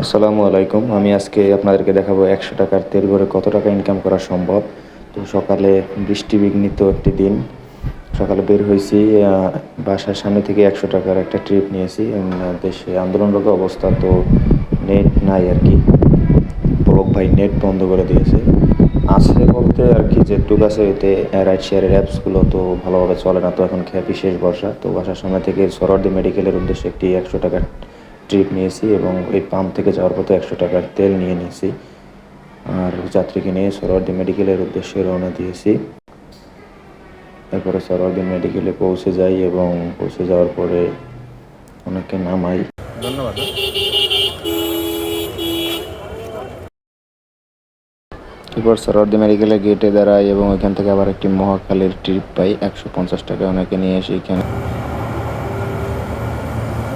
আসসালামু আলাইকুম। আমি আজকে আপনাদেরকে দেখাবো ১০০ টাকার তেল ভরে কত টাকা ইনকাম করা সম্ভব। তো সকালে বৃষ্টিবিঘ্নিত একটি দিন। সকালে বের হইছি, বাসার সামনে থেকে ১০০ টাকার একটা ট্রিপ নিয়েছি। দেশে আন্দোলনরত অবস্থা, তো নেট নাই আরকি। পলক ভাই নেট বন্ধ করে দিয়েছে। আছে বলতে আরকি যেটুক আছে, এতে রাইড শেয়ারের অ্যাপসগুলো তো ভালোভাবে চলে না। তো এখন খ্যাপই শেষ বর্ষা। তো বাসার সামনে থেকে সোহরাওয়ার্দী মেডিকেলের উদ্দেশ্যে একটি ১০০ টাকার ট্রিপ নিয়েছি এবং এই পাম্প থেকে যাওয়ার পথে ১০০ টাকার তেল নিয়ে নিয়েছি। আর যাত্রীকে নিয়ে সোহরাওয়ার্দী মেডিকেলের উদ্দেশ্যে রওনা দিয়েছি। এরপরে সোহরাওয়ার্দী মেডিকেলে পৌঁছে যাই এবং পৌঁছে যাওয়ার পরে ওনাকে নামাই। ধন্যবাদ। এরপর সোহরাওয়ার্দী মেডিকেলের গেটে দাঁড়াই এবং ওইখান থেকে আবার একটি মহাখালীর ট্রিপ পাই। ১৫০ টাকা ওনাকে নিয়ে এসে এখানে।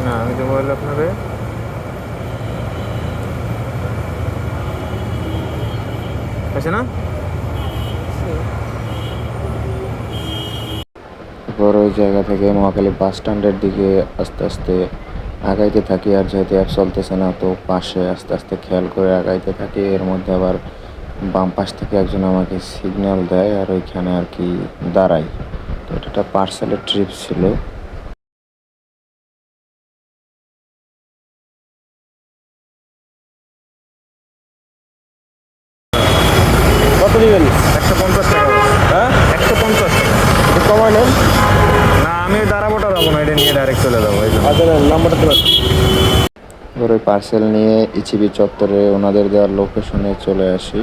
না, আমি তো বললাম আপনারে আছে না। এরপর ওই জায়গা থেকে মহাখালী বাস স্ট্যান্ডের দিকে আস্তে আস্তে আগাইতে থাকি। আর যেহেতু অ্যাপ চলতেছে না, তো পাশে আস্তে আস্তে খেয়াল করে আগাইতে থাকি। এর মধ্যে আবার বাম পাশ থেকে একজন আমাকে সিগন্যাল দেয় আর ওইখানে আর কি দাঁড়াই। তো এটা একটা পার্সেলের ট্রিপ ছিল। কত দিবেন? ১৫০ টাকা। হ্যাঁ, ১৫০ টাকা। একটু কমায় নেন। না, আমি দাঁড়াবোটা যাবো না, এটা নিয়ে ডাইরেক্ট চলে যাবো। এই জন্য। আচ্ছা, নাম্বারটা দেবেন। এবার ওই পার্সেল নিয়ে ইচিবি চত্বরে ওনাদের দেওয়ার লোকেশনে চলে আসি।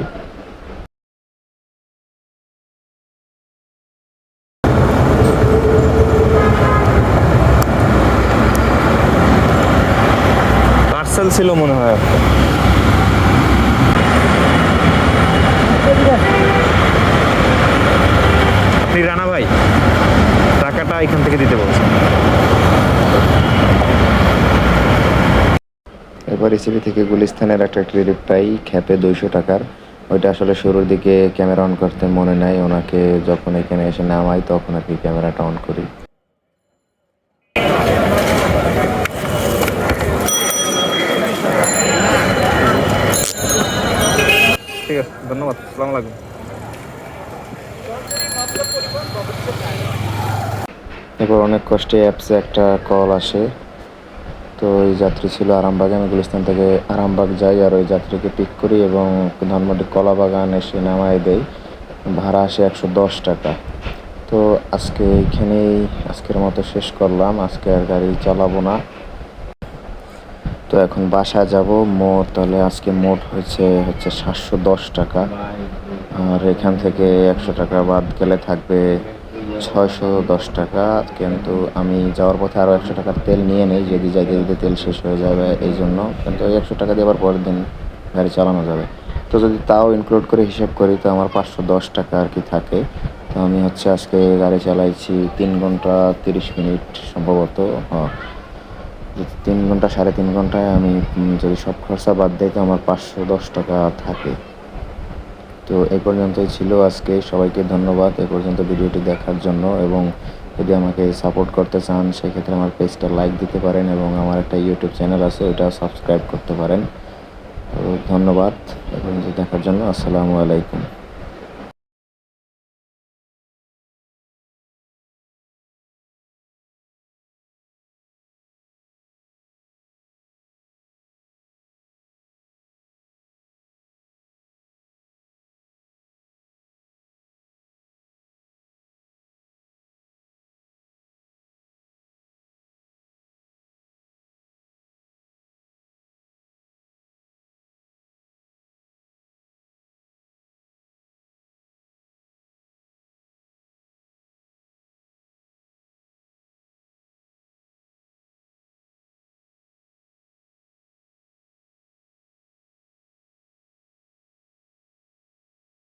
পার্সেল ছিল মনে হয় একটা। আপনি রানা ভাই, টাকাটা এখান থেকে দিতে বলছেন। এরপর ইসিবি থেকে গুলিস্তানের একটা ক্রেডিট পাই খ্যাপে ২০০ টাকার। ওইটা আসলে শুরুর দিকে ক্যামেরা অন করতে মনে নাই, ওনাকে যখন এখানে এসে নামাই তখন আর কি ক্যামেরাটা অন করি। ঠিক আছে, ধন্যবাদ। আসসালামু আলাইকুম। এরপর অনেক কষ্টে অ্যাপসে একটা কল আসে। তো ওই যাত্রী ছিল আরামবাগে। আমি গুলিস্তান থেকে আরামবাগ যাই আর ওই যাত্রীকে পিক করি এবং ধানমন্ডি কলাবাগান এসে নামায় দেই। ভাড়া আসে ১১০ টাকা। তো আজকে এইখানেই আজকের মতো শেষ করলাম। আজকে আর গাড়ি চালাবো না। তো এখন বাসায় যাব। মোট তাহলে আজকে মোট হচ্ছে ৭১০ টাকা। আর এখান থেকে ১০০ টাকা বাদ গেলে থাকবে ৬১০ টাকা। কিন্তু আমি যাওয়ার পথে আরও ১০০ টাকার তেল নিয়ে নেই, যদি যাইতে যেতে তেল শেষ হয়ে যাবে এই জন্য। কিন্তু ওই ১০০ টাকা দিয়ে আবার পরের দিন গাড়ি চালানো যাবে। তো যদি তাও ইনক্লুড করে হিসাব করি তো আমার ৫১০ টাকা আর কি থাকে। তো আমি আজকে গাড়ি চালাইছি ৩ ঘন্টা ৩০ মিনিট সম্ভবত। হ্যাঁ, ৩ ঘন্টা ৩.৫ ঘন্টায় আমি যদি সব খরচা বাদ দেই তো আমার ৫১০ টাকা থাকে। তো এই পর্যন্তই ছিল আজকে। সবাইকে ধন্যবাদ এ পর্যন্ত ভিডিওটি দেখার জন্য। এবং যদি আমাকে সাপোর্ট করতে চান সেক্ষেত্রে আমার পেজটা লাইক দিতে পারেন এবং আমার একটা ইউটিউব চ্যানেল আছে, ওটা সাবস্ক্রাইব করতে পারেন। তো ধন্যবাদ এ পর্যন্ত দেখার জন্য। আসসালামু আলাইকুম।